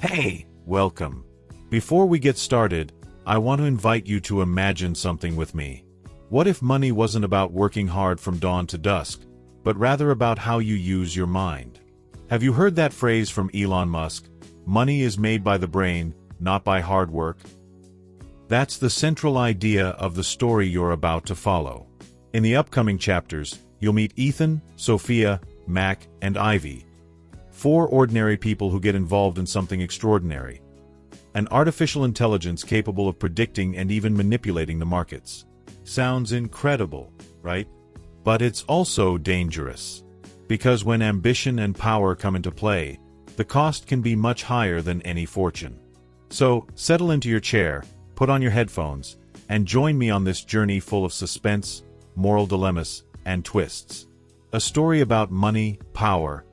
Hey, welcome. Before we get started, I want to invite you to imagine something with me. What if money wasn't about working hard from dawn to dusk, but rather about how you use your mind? Have you heard that phrase from Elon Musk? Money is made by the brain, not by hard work. That's the central idea of the story you're about to follow. In the upcoming chapters, you'll meet Ethan, Sophia, Mac, and Ivy. 4 ordinary people who get involved in something extraordinary. An artificial intelligence capable of predicting and even manipulating the markets. Sounds incredible, right? But it's also dangerous. Because when ambition and power come into play, the cost can be much higher than any fortune. So, settle into your chair, put on your headphones, and join me on this journey full of suspense, moral dilemmas, and twists. A story about money, power,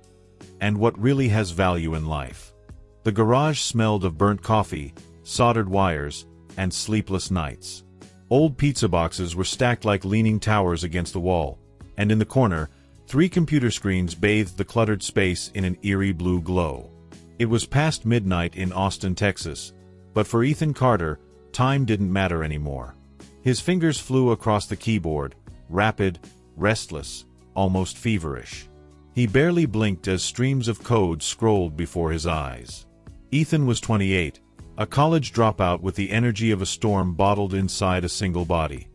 and what really has value in life. The garage smelled of burnt coffee, soldered wires, and sleepless nights. Old pizza boxes were stacked like leaning towers against the wall, and in the corner, 3 computer screens bathed the cluttered space in an eerie blue glow. It was past midnight in Austin, Texas, but for Ethan Carter, time didn't matter anymore. His fingers flew across the keyboard, rapid, restless, almost feverish. He barely blinked as streams of code scrolled before his eyes. Ethan was 28, a college dropout with the energy of a storm bottled inside a single body.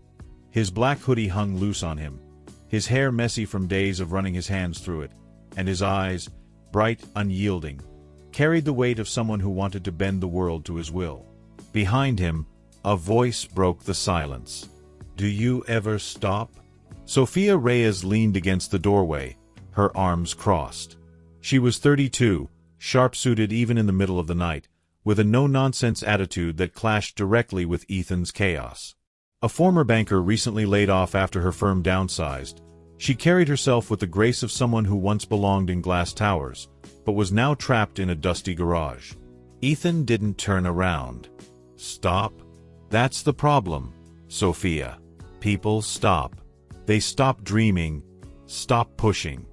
His black hoodie hung loose on him, his hair messy from days of running his hands through it, and his eyes, bright, unyielding, carried the weight of someone who wanted to bend the world to his will. Behind him, a voice broke the silence. "Do you ever stop?" Sophia Reyes leaned against the doorway, her arms crossed. She was 32, sharp-suited even in the middle of the night, with a no-nonsense attitude that clashed directly with Ethan's chaos. A former banker recently laid off after her firm downsized. She carried herself with the grace of someone who once belonged in glass towers, but was now trapped in a dusty garage. Ethan didn't turn around. "Stop? That's the problem, Sophia. People stop. They stop dreaming, stop pushing.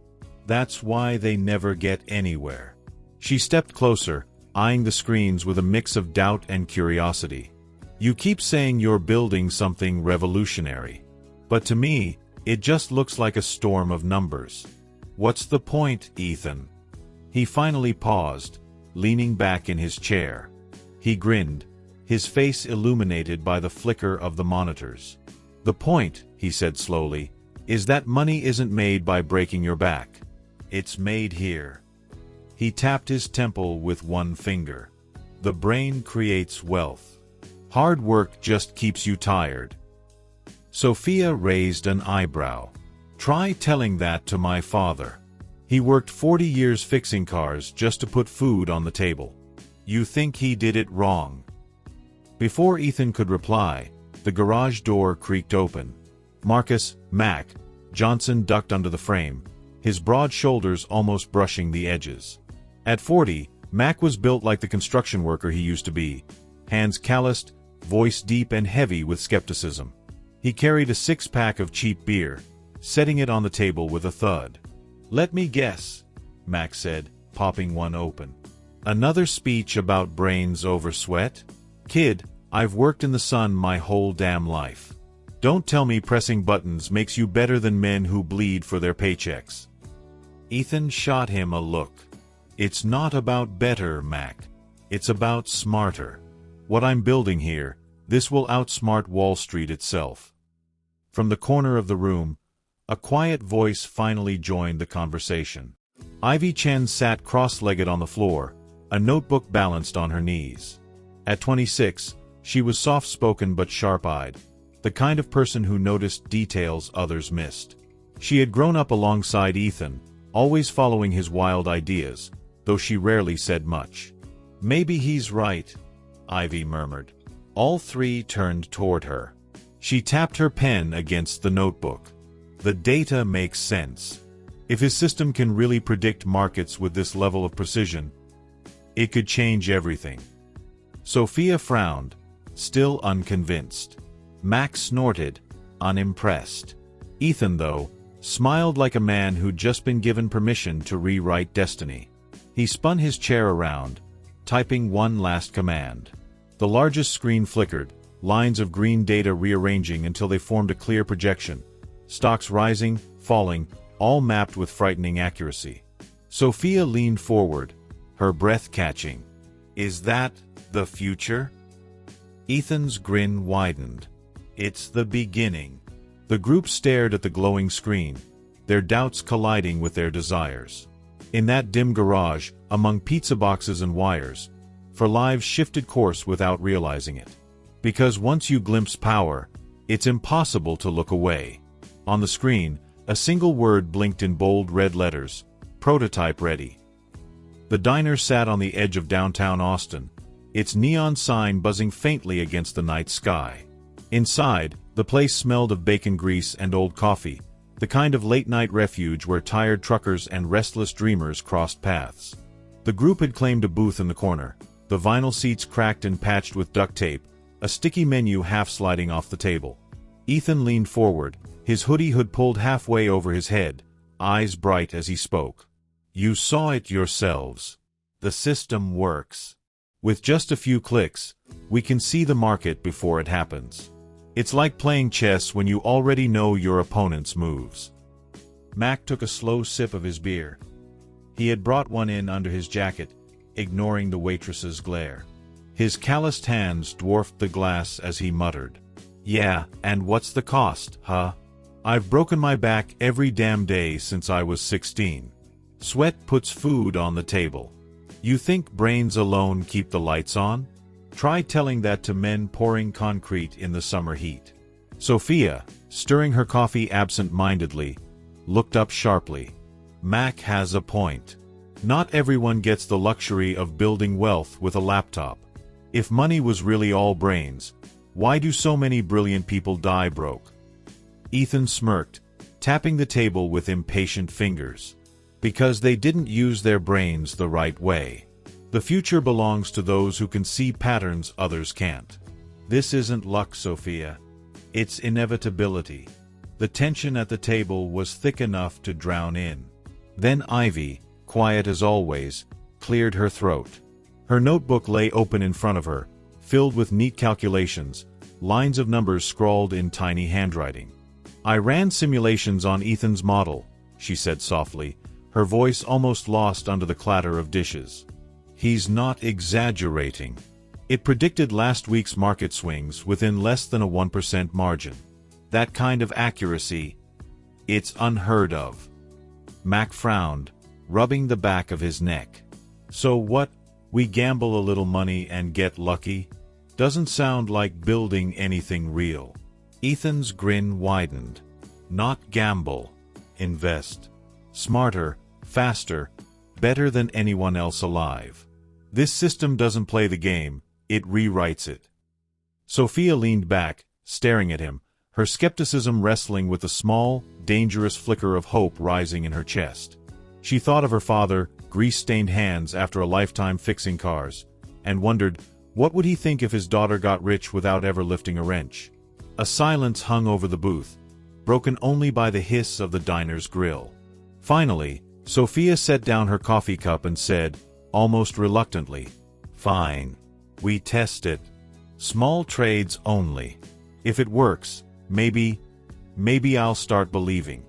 That's why they never get anywhere." She stepped closer, eyeing the screens with a mix of doubt and curiosity. "You keep saying you're building something revolutionary. But to me, it just looks like a storm of numbers. What's the point, Ethan?" He finally paused, leaning back in his chair. He grinned, his face illuminated by the flicker of the monitors. "The point," he said slowly, "is that money isn't made by breaking your back. It's made here." He tapped his temple with one finger. "The brain creates wealth. Hard work just keeps you tired." Sophia raised an eyebrow. "Try telling that to my father. He worked 40 years fixing cars just to put food on the table. You think he did it wrong?" Before Ethan could reply, the garage door creaked open. Marcus, Mac, Johnson ducked under the frame, his broad shoulders almost brushing the edges. At 40, Mac was built like the construction worker he used to be, hands calloused, voice deep and heavy with skepticism. He carried a 6-pack of cheap beer, setting it on the table with a thud. "Let me guess," Mac said, popping one open. "Another speech about brains over sweat? Kid, I've worked in the sun my whole damn life. Don't tell me pressing buttons makes you better than men who bleed for their paychecks." Ethan shot him a look. "It's not about better, Mac. It's about smarter. What I'm building here, this will outsmart Wall Street itself." From the corner of the room, a quiet voice finally joined the conversation. Ivy Chen sat cross-legged on the floor, a notebook balanced on her knees. At 26, she was soft-spoken but sharp-eyed, the kind of person who noticed details others missed. She had grown up alongside Ethan, always following his wild ideas, though she rarely said much. "Maybe he's right," Ivy murmured. All 3 turned toward her. She tapped her pen against the notebook. "The data makes sense. If his system can really predict markets with this level of precision, it could change everything." Sophia frowned, still unconvinced. Max snorted, unimpressed. Ethan, though, smiled like a man who'd just been given permission to rewrite destiny. He spun his chair around, typing one last command. The largest screen flickered, lines of green data rearranging until they formed a clear projection. Stocks rising, falling, all mapped with frightening accuracy. Sophia leaned forward, her breath catching. Is that the future? Ethan's grin widened. It's the beginning. The group stared at the glowing screen, their doubts colliding with their desires. In that dim garage, among pizza boxes and wires, for lives shifted course without realizing it. Because once you glimpse power, it's impossible to look away. On the screen, a single word blinked in bold red letters: prototype ready. The diner sat on the edge of downtown Austin, its neon sign buzzing faintly against the night sky. Inside, the place smelled of bacon grease and old coffee, the kind of late-night refuge where tired truckers and restless dreamers crossed paths. The group had claimed a booth in the corner, the vinyl seats cracked and patched with duct tape, a sticky menu half sliding off the table. Ethan leaned forward, his hoodie hood pulled halfway over his head, eyes bright as he spoke. You saw it yourselves. The system works. With just a few clicks, we can see the market before it happens. It's like playing chess when you already know your opponent's moves. Mac took a slow sip of his beer. He had brought one in under his jacket, ignoring the waitress's glare. His calloused hands dwarfed the glass as he muttered. Yeah, and what's the cost, huh? I've broken my back every damn day since I was 16. Sweat puts food on the table. You think brains alone keep the lights on? Try telling that to men pouring concrete in the summer heat. Sophia, stirring her coffee absent-mindedly, looked up sharply. Mac has a point. Not everyone gets the luxury of building wealth with a laptop. If money was really all brains, why do so many brilliant people die broke? Ethan smirked, tapping the table with impatient fingers. Because they didn't use their brains the right way. The future belongs to those who can see patterns others can't. This isn't luck, Sophia. It's inevitability. The tension at the table was thick enough to drown in. Then Ivy, quiet as always, cleared her throat. Her notebook lay open in front of her, filled with neat calculations, lines of numbers scrawled in tiny handwriting. I ran simulations on Ethan's model, she said softly, her voice almost lost under the clatter of dishes. He's not exaggerating. It predicted last week's market swings within less than a 1% margin. That kind of accuracy, it's unheard of. Mac frowned, rubbing the back of his neck. So what, we gamble a little money and get lucky? Doesn't sound like building anything real. Ethan's grin widened. Not gamble. Invest. Smarter, faster, better than anyone else alive. This system doesn't play the game, it rewrites it. Sophia leaned back, staring at him, her skepticism wrestling with a small, dangerous flicker of hope rising in her chest. She thought of her father, grease-stained hands after a lifetime fixing cars, and wondered, what would he think if his daughter got rich without ever lifting a wrench? A silence hung over the booth, broken only by the hiss of the diner's grill. Finally, Sophia set down her coffee cup and said, almost reluctantly, Fine. We test it. Small trades only. If it works, maybe I'll start believing.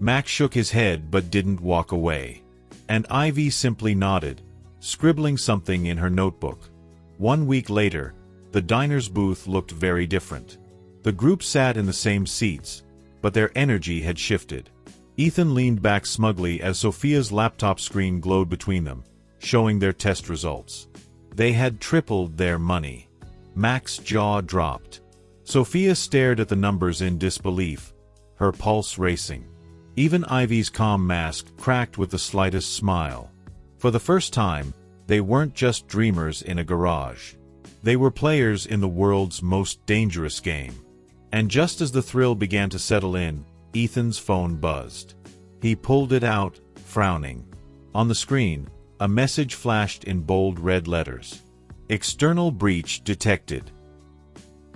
Mac shook his head but didn't walk away. And Ivy simply nodded, scribbling something in her notebook. 1 week later, the diner's booth looked very different. The group sat in the same seats, but their energy had shifted. Ethan leaned back smugly as Sophia's laptop screen glowed between them, showing their test results. They had tripled their money. Mac's jaw dropped. Sophia stared at the numbers in disbelief, her pulse racing. Even Ivy's calm mask cracked with the slightest smile. For the first time, they weren't just dreamers in a garage. They were players in the world's most dangerous game. And just as the thrill began to settle in, Ethan's phone buzzed. He pulled it out, frowning. On the screen, a message flashed in bold red letters. External breach detected.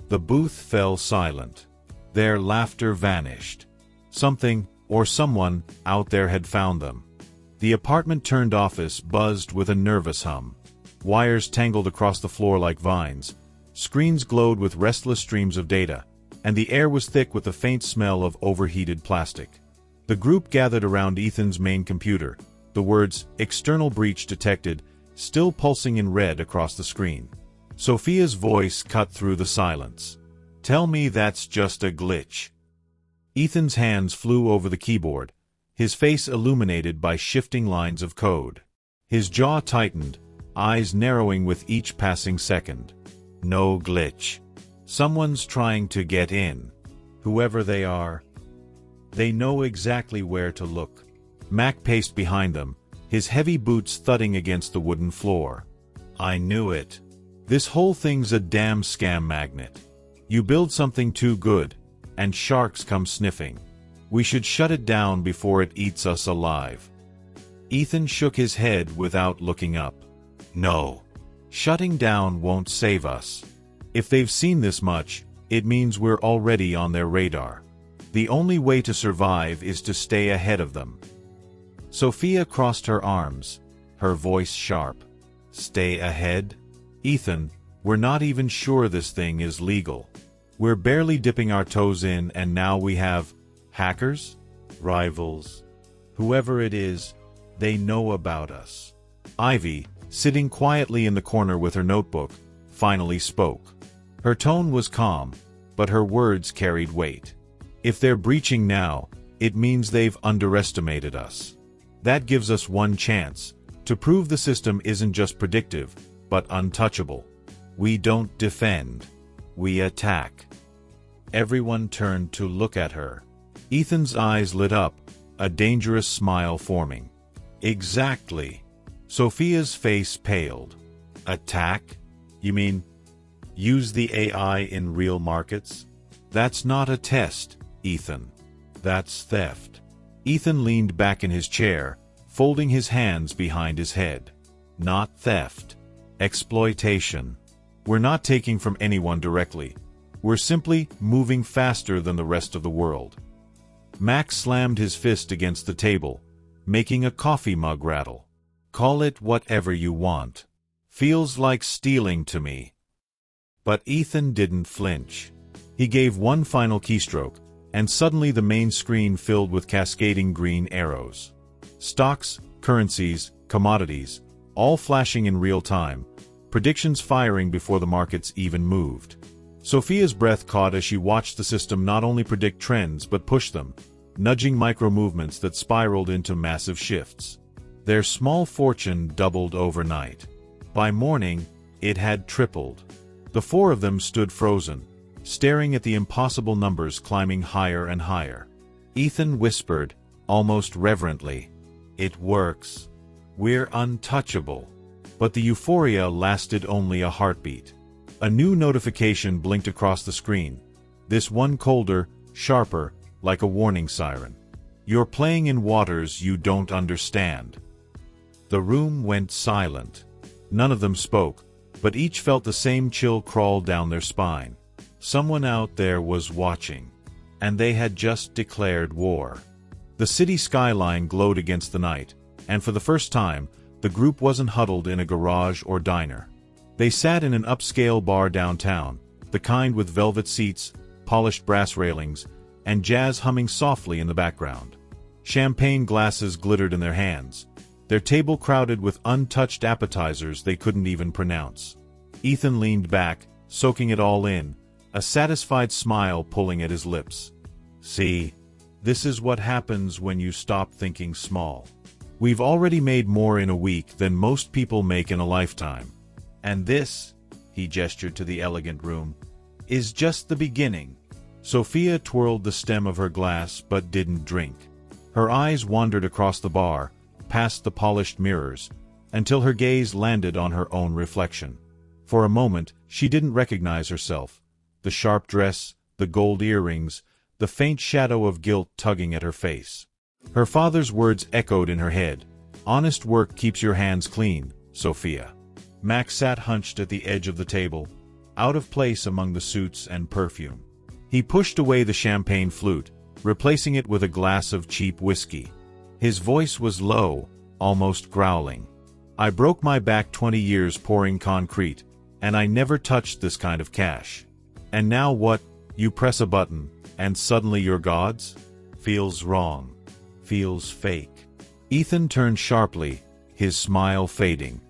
The booth fell silent. Their laughter vanished. Something, or someone, out there had found them. The apartment-turned-office buzzed with a nervous hum. wires tangled across the floor like vines, screens glowed with restless streams of data, and the air was thick with the faint smell of overheated plastic. The group gathered around Ethan's main computer, the words, "External breach detected," still pulsing in red across the screen. Sophia's voice cut through the silence. "Tell me that's just a glitch." Ethan's hands flew over the keyboard, his face illuminated by shifting lines of code. His jaw tightened, eyes narrowing with each passing second. No glitch. Someone's trying to get in. Whoever they are. They know exactly where to look. Mac paced behind them, his heavy boots thudding against the wooden floor. "I knew it. This whole thing's a damn scam magnet. You build something too good, and sharks come sniffing. We should shut it down before it eats us alive." Ethan shook his head without looking up. "No. Shutting down won't save us. If they've seen this much, it means we're already on their radar. The only way to survive is to stay ahead of them." Sophia crossed her arms, her voice sharp. "Stay ahead? Ethan, we're not even sure this thing is legal. We're barely dipping our toes in, and now we have hackers? Rivals? Whoever it is, they know about us." Ivy, sitting quietly in the corner with her notebook, finally spoke. Her tone was calm, but her words carried weight. "If they're breaching now, it means they've underestimated us. That gives us one chance, to prove the system isn't just predictive, but untouchable. We don't defend. We attack." Everyone turned to look at her. Ethan's eyes lit up, a dangerous smile forming. "Exactly." Sophia's face paled. "Attack? You mean, use the AI in real markets? That's not a test, Ethan. That's theft." Ethan leaned back in his chair, folding his hands behind his head. "Not theft. Exploitation. We're not taking from anyone directly. We're simply moving faster than the rest of the world." Max slammed his fist against the table, making a coffee mug rattle. "Call it whatever you want. Feels like stealing to me." But Ethan didn't flinch. He gave one final keystroke, and suddenly the main screen filled with cascading green arrows. Stocks, currencies, commodities, all flashing in real time, predictions firing before the markets even moved. Sophia's breath caught as she watched the system not only predict trends but push them, nudging micro-movements that spiraled into massive shifts. Their small fortune doubled overnight. By morning, it had tripled. The four of them stood frozen, staring at the impossible numbers climbing higher and higher. Ethan whispered, almost reverently, "It works. We're untouchable." But the euphoria lasted only a heartbeat. A new notification blinked across the screen, this one colder, sharper, like a warning siren. "You're playing in waters you don't understand." The room went silent. None of them spoke, but each felt the same chill crawl down their spine. Someone out there was watching. And they had just declared war. The city skyline glowed against the night, and for the first time, the group wasn't huddled in a garage or diner. They sat in an upscale bar downtown, the kind with velvet seats, polished brass railings, and jazz humming softly in the background. Champagne glasses glittered in their hands, their table crowded with untouched appetizers they couldn't even pronounce. Ethan leaned back, soaking it all in, a satisfied smile pulling at his lips. "See, this is what happens when you stop thinking small. We've already made more in a week than most people make in a lifetime. And this," he gestured to the elegant room, "is just the beginning." Sophia twirled the stem of her glass but didn't drink. Her eyes wandered across the bar, past the polished mirrors, until her gaze landed on her own reflection. For a moment, she didn't recognize herself. The sharp dress, the gold earrings, the faint shadow of guilt tugging at her face. Her father's words echoed in her head. "Honest work keeps your hands clean, Sophia." Max sat hunched at the edge of the table, out of place among the suits and perfume. He pushed away the champagne flute, replacing it with a glass of cheap whiskey. His voice was low, almost growling. I broke my back 20 years pouring concrete, and I never touched this kind of cash. And now what? You press a button, and suddenly you're gods? Feels wrong. Feels fake. Ethan turned sharply, his smile fading.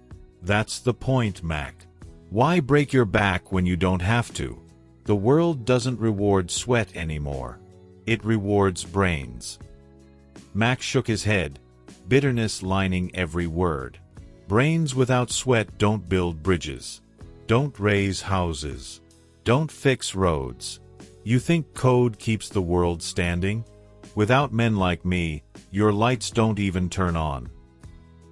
That's the point, Mac. Why break your back when you don't have to? The world doesn't reward sweat anymore. It rewards brains. Mac shook his head, bitterness lining every word. Brains without sweat don't build bridges. Don't raise houses. Don't fix roads. You think code keeps the world standing? Without men like me, your lights don't even turn on.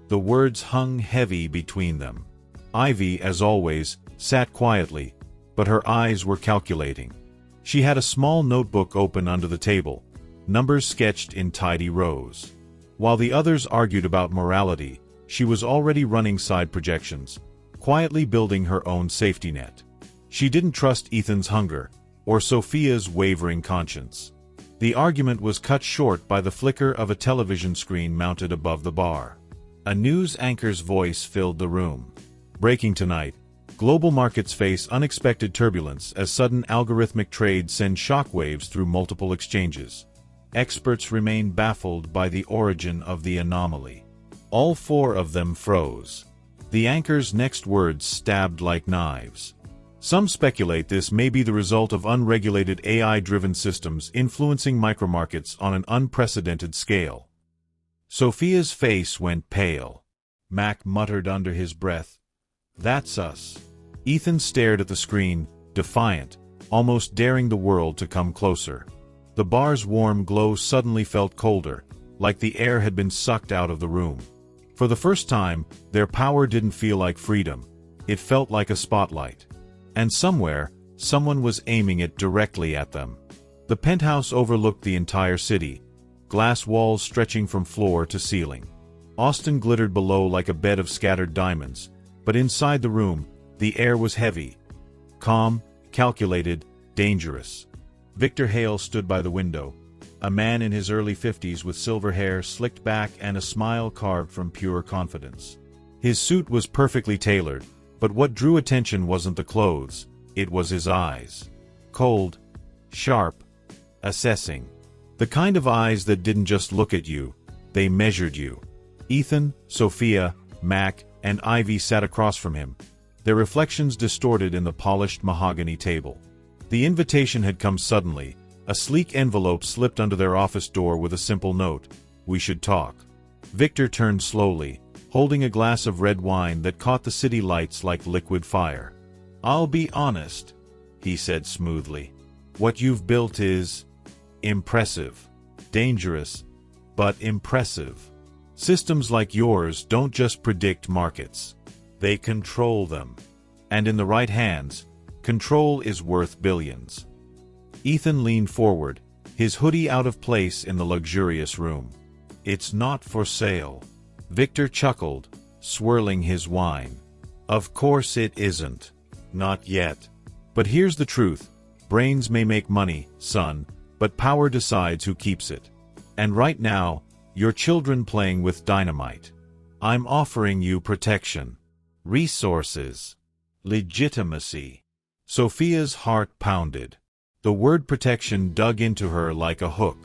The words hung heavy between them. Ivy, as always, sat quietly, but her eyes were calculating. She had a small notebook open under the table, numbers sketched in tidy rows. While the others argued about morality, she was already running side projections, quietly building her own safety net. She didn't trust Ethan's hunger, or Sophia's wavering conscience. The argument was cut short by the flicker of a television screen mounted above the bar. A news anchor's voice filled the room. Breaking tonight, global markets face unexpected turbulence as sudden algorithmic trade sends shockwaves through multiple exchanges. Experts remain baffled by the origin of the anomaly. All four of them froze. The anchor's next words stabbed like knives. Some speculate this may be the result of unregulated AI-driven systems influencing micromarkets on an unprecedented scale. Sophia's face went pale. Mac muttered under his breath, "That's us." Ethan stared at the screen, defiant, almost daring the world to come closer. The bar's warm glow suddenly felt colder, like the air had been sucked out of the room. For the first time, their power didn't feel like freedom. It felt like a spotlight. And somewhere, someone was aiming it directly at them. The penthouse overlooked the entire city, glass walls stretching from floor to ceiling. Austin glittered below like a bed of scattered diamonds, but inside the room, the air was heavy, calm, calculated, dangerous. Victor Hale stood by the window, a man in his early 50s with silver hair slicked back and a smile carved from pure confidence. His suit was perfectly tailored, but what drew attention wasn't the clothes, it was his eyes. Cold, sharp, assessing. The kind of eyes that didn't just look at you, they measured you. Ethan, Sophia, Mac, and Ivy sat across from him, their reflections distorted in the polished mahogany table. The invitation had come suddenly. A sleek envelope slipped under their office door with a simple note, "We should talk." Victor turned slowly, holding a glass of red wine that caught the city lights like liquid fire. "I'll be honest," he said smoothly. "What you've built is impressive. Dangerous, but impressive. Systems like yours don't just predict markets. They control them. And in the right hands, control is worth billions." Ethan leaned forward, his hoodie out of place in the luxurious room. "It's not for sale." Victor chuckled, swirling his wine. "Of course it isn't. Not yet. But here's the truth. Brains may make money, son, but power decides who keeps it. And right now, you're children playing with dynamite. I'm offering you protection, resources, legitimacy." Sophia's heart pounded. The word protection dug into her like a hook.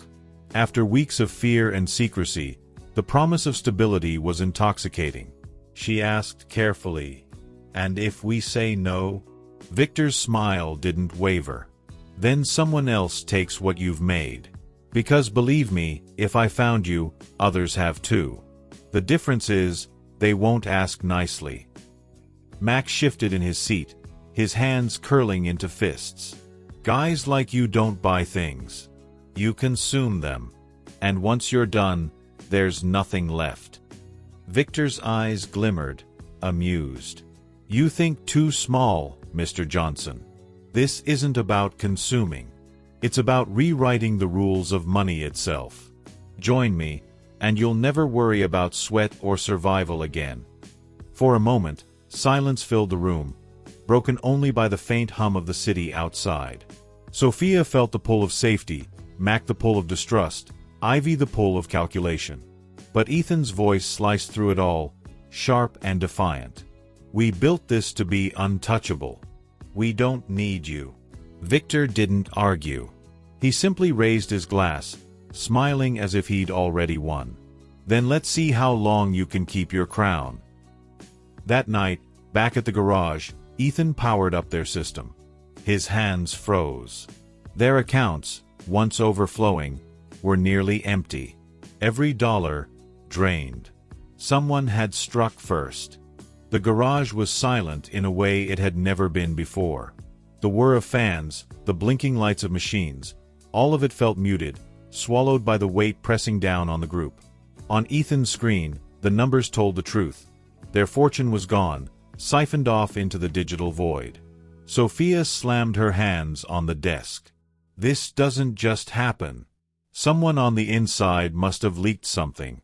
After weeks of fear and secrecy, the promise of stability was intoxicating. She asked carefully, "And if we say no?" Victor's smile didn't waver. "Then someone else takes what you've made. Because believe me, if I found you, others have too. The difference is, they won't ask nicely." Max shifted in his seat, his hands curling into fists. "Guys like you don't buy things. You consume them. And once you're done, there's nothing left." Victor's eyes glimmered, amused. "You think too small, Mr. Johnson. This isn't about consuming. It's about rewriting the rules of money itself. Join me, and you'll never worry about sweat or survival again." For a moment, silence filled the room, broken only by the faint hum of the city outside. Sophia felt the pull of safety, Mac the pull of distrust, Ivy the pull of calculation. But Ethan's voice sliced through it all, sharp and defiant. "We built this to be untouchable. We don't need you." Victor didn't argue. He simply raised his glass, smiling as if he'd already won. "Then let's see how long you can keep your crown." That night, back at the garage, Ethan powered up their system. His hands froze. Their accounts, once overflowing, were nearly empty. Every dollar drained. Someone had struck first. The garage was silent in a way it had never been before. The whir of fans, the blinking lights of machines, all of it felt muted, swallowed by the weight pressing down on the group. On Ethan's screen, the numbers told the truth. Their fortune was gone, siphoned off into the digital void. Sophia slammed her hands on the desk. "This doesn't just happen. Someone on the inside must have leaked something."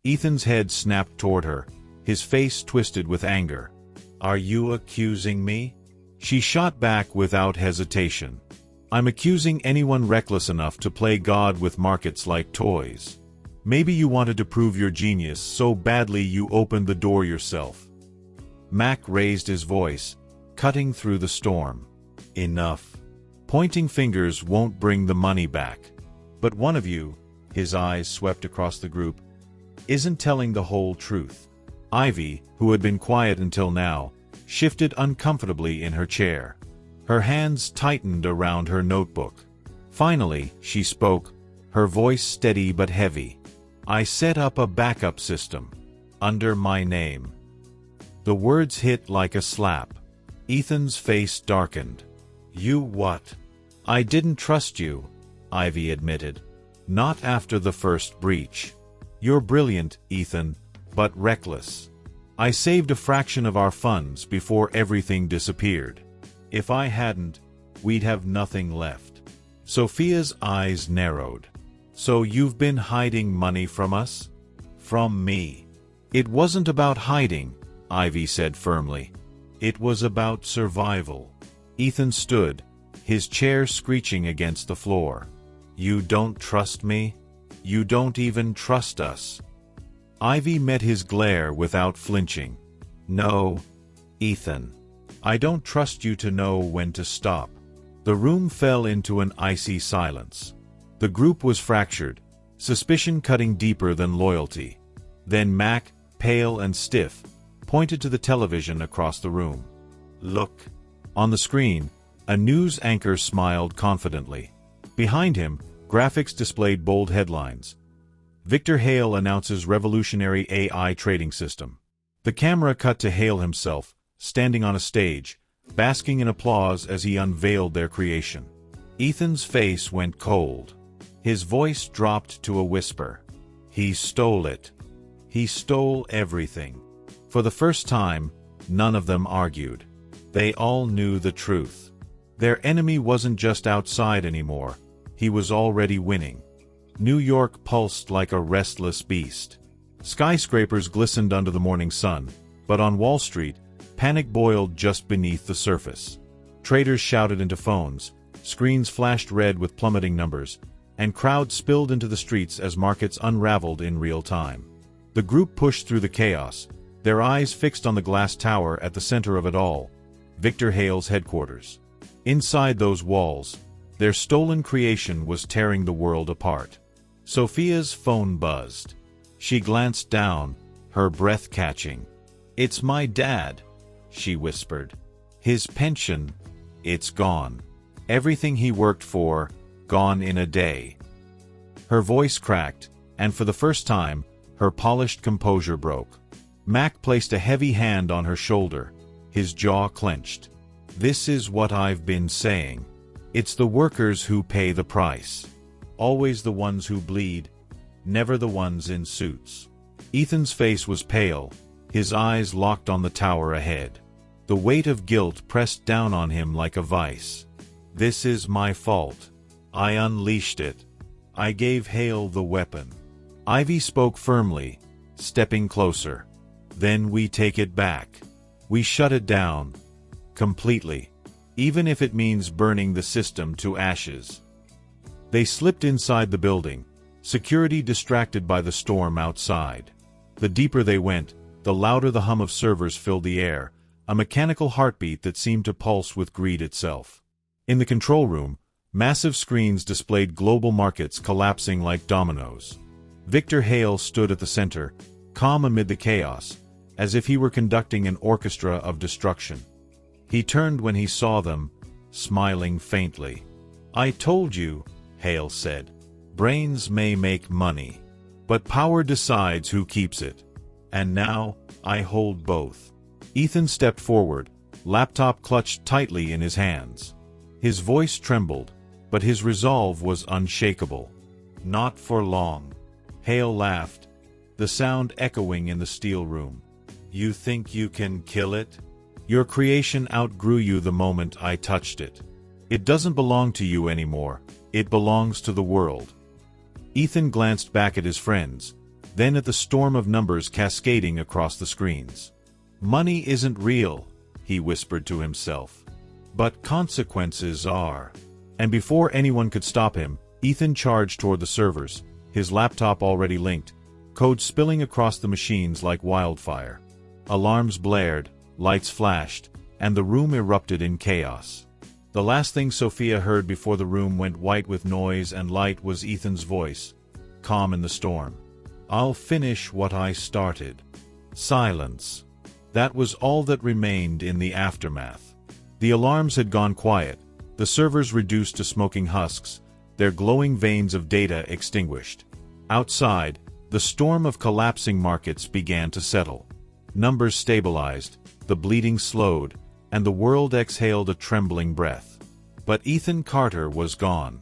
Ethan's head snapped toward her, his face twisted with anger. "Are you accusing me?" She shot back without hesitation. "I'm accusing anyone reckless enough to play God with markets like toys. Maybe you wanted to prove your genius so badly you opened the door yourself." Mac raised his voice, cutting through the storm. "Enough. Pointing fingers won't bring the money back. But one of you," his eyes swept across the group, "isn't telling the whole truth." Ivy, who had been quiet until now, shifted uncomfortably in her chair. Her hands tightened around her notebook. Finally, she spoke, her voice steady but heavy. "I set up a backup system. Under my name." The words hit like a slap. Ethan's face darkened. "You what?" "I didn't trust you," Ivy admitted. "Not after the first breach. You're brilliant, Ethan, but reckless. I saved a fraction of our funds before everything disappeared. If I hadn't, we'd have nothing left." Sophia's eyes narrowed. "So you've been hiding money from us?" "From me." "It wasn't about hiding," Ivy said firmly. "It was about survival." Ethan stood, his chair screeching against the floor. "You don't trust me? You don't even trust us." Ivy met his glare without flinching. "No, Ethan. I don't trust you to know when to stop." The room fell into an icy silence. The group was fractured, suspicion cutting deeper than loyalty. Then Mac, pale and stiff, pointed to the television across the room. "Look." On the screen, a news anchor smiled confidently. Behind him, graphics displayed bold headlines. "Victor Hale announces revolutionary AI trading system." The camera cut to Hale himself, standing on a stage, basking in applause as he unveiled their creation. Ethan's face went cold. His voice dropped to a whisper. "He stole it. He stole everything." For the first time, none of them argued. They all knew the truth. Their enemy wasn't just outside anymore, he was already winning. New York pulsed like a restless beast. Skyscrapers glistened under the morning sun, but on Wall Street, panic boiled just beneath the surface. Traders shouted into phones, screens flashed red with plummeting numbers, and crowds spilled into the streets as markets unraveled in real time. The group pushed through the chaos, their eyes fixed on the glass tower at the center of it all, Victor Hale's headquarters. Inside those walls, their stolen creation was tearing the world apart. Sophia's phone buzzed. She glanced down, her breath catching. "It's my dad," she whispered. "His pension, it's gone. Everything he worked for, gone in a day." Her voice cracked, and for the first time, her polished composure broke. Mac placed a heavy hand on her shoulder, his jaw clenched. "This is what I've been saying. It's the workers who pay the price. Always the ones who bleed, never the ones in suits." Ethan's face was pale, his eyes locked on the tower ahead. The weight of guilt pressed down on him like a vice. "This is my fault. I unleashed it. I gave Hale the weapon." Ivy spoke firmly, stepping closer. "Then we take it back. We shut it down. Completely. Even if it means burning the system to ashes." They slipped inside the building, security distracted by the storm outside. The deeper they went, the louder the hum of servers filled the air, a mechanical heartbeat that seemed to pulse with greed itself. In the control room, massive screens displayed global markets collapsing like dominoes. Victor Hale stood at the center, calm amid the chaos, as if he were conducting an orchestra of destruction. He turned when he saw them, smiling faintly. "I told you," Hale said. "Brains may make money, but power decides who keeps it. And now, I hold both." Ethan stepped forward, laptop clutched tightly in his hands. His voice trembled, but his resolve was unshakable. "Not for long." Hale laughed, the sound echoing in the steel room. "You think you can kill it? Your creation outgrew you the moment I touched it. It doesn't belong to you anymore, it belongs to the world." Ethan glanced back at his friends, then at the storm of numbers cascading across the screens. "Money isn't real," he whispered to himself. "But consequences are." And before anyone could stop him, Ethan charged toward the servers, his laptop already linked, code spilling across the machines like wildfire. Alarms blared, lights flashed, and the room erupted in chaos. The last thing Sophia heard before the room went white with noise and light was Ethan's voice, calm in the storm. "I'll finish what I started." Silence. That was all that remained in the aftermath. The alarms had gone quiet, the servers reduced to smoking husks, their glowing veins of data extinguished. Outside, the storm of collapsing markets began to settle. Numbers stabilized, the bleeding slowed, and the world exhaled a trembling breath. But Ethan Carter was gone.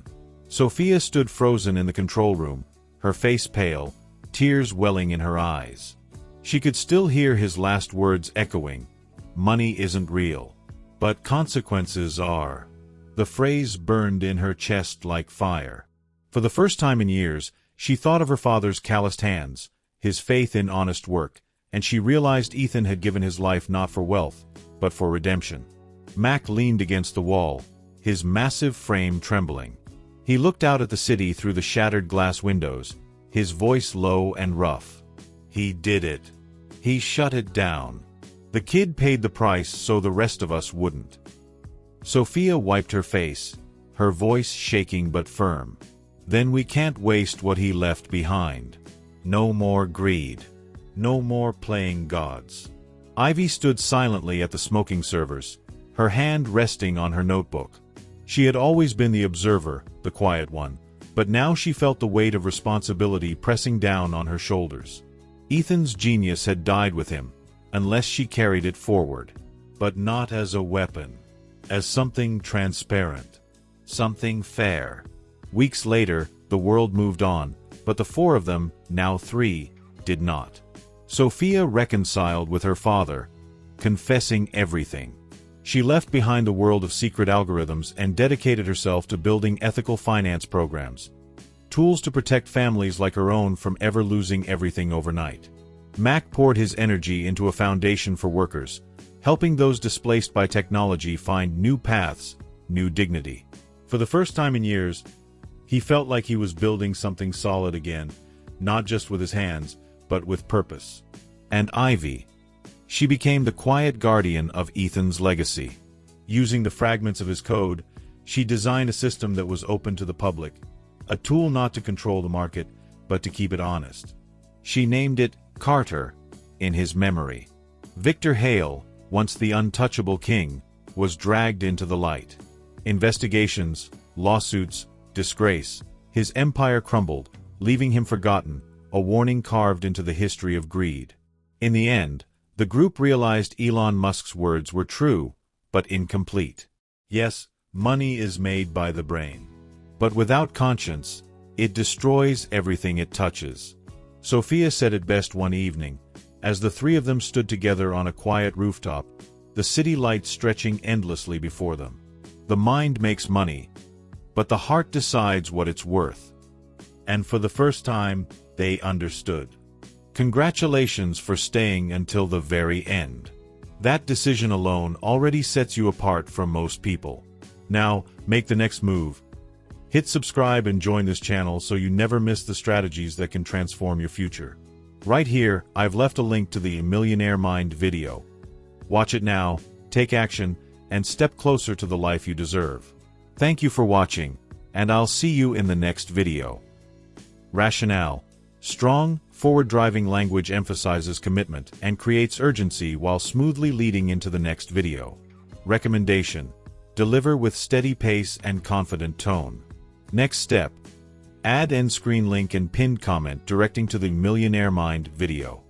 Sophia stood frozen in the control room, her face pale, tears welling in her eyes. She could still hear his last words echoing, "Money isn't real, but consequences are." The phrase burned in her chest like fire. For the first time in years, she thought of her father's calloused hands, his faith in honest work, and she realized Ethan had given his life not for wealth, but for redemption. Mac leaned against the wall, his massive frame trembling. He looked out at the city through the shattered glass windows, his voice low and rough. "He did it. He shut it down. The kid paid the price so the rest of us wouldn't." Sophia wiped her face, her voice shaking but firm. "Then we can't waste what he left behind. No more greed. No more playing gods." Ivy stood silently at the smoking servers, her hand resting on her notebook. She had always been the observer, the quiet one, but now she felt the weight of responsibility pressing down on her shoulders. Ethan's genius had died with him, unless she carried it forward. But not as a weapon. As something transparent. Something fair. Weeks later, the world moved on, but the four of them, now three, did not. Sophia reconciled with her father, confessing everything. She left behind the world of secret algorithms and dedicated herself to building ethical finance programs, tools to protect families like her own from ever losing everything overnight. Mac poured his energy into a foundation for workers, helping those displaced by technology find new paths, new dignity. For the first time in years, he felt like he was building something solid again, not just with his hands, but with purpose. And Ivy. She became the quiet guardian of Ethan's legacy. Using the fragments of his code, she designed a system that was open to the public, a tool not to control the market, but to keep it honest. She named it Carter, in his memory. Victor Hale, once the untouchable king, was dragged into the light. Investigations, lawsuits, disgrace. His empire crumbled, leaving him forgotten, a warning carved into the history of greed. In the end, the group realized Elon Musk's words were true, but incomplete. Yes, money is made by the brain. But without conscience, it destroys everything it touches. Sophia said it best one evening, as the three of them stood together on a quiet rooftop, the city lights stretching endlessly before them. The mind makes money, but the heart decides what it's worth. And for the first time, they understood. Congratulations for staying until the very end. That decision alone already sets you apart from most people. Now, make the next move. Hit subscribe and join this channel so you never miss the strategies that can transform your future. Right here, I've left a link to the Millionaire Mind video. Watch it now, take action, and step closer to the life you deserve. Thank you for watching, and I'll see you in the next video. Rationale. Strong, forward-driving language emphasizes commitment and creates urgency while smoothly leading into the next video. Recommendation. Deliver with steady pace and confident tone. Next step. Add end screen link and pinned comment directing to the Millionaire Mind video.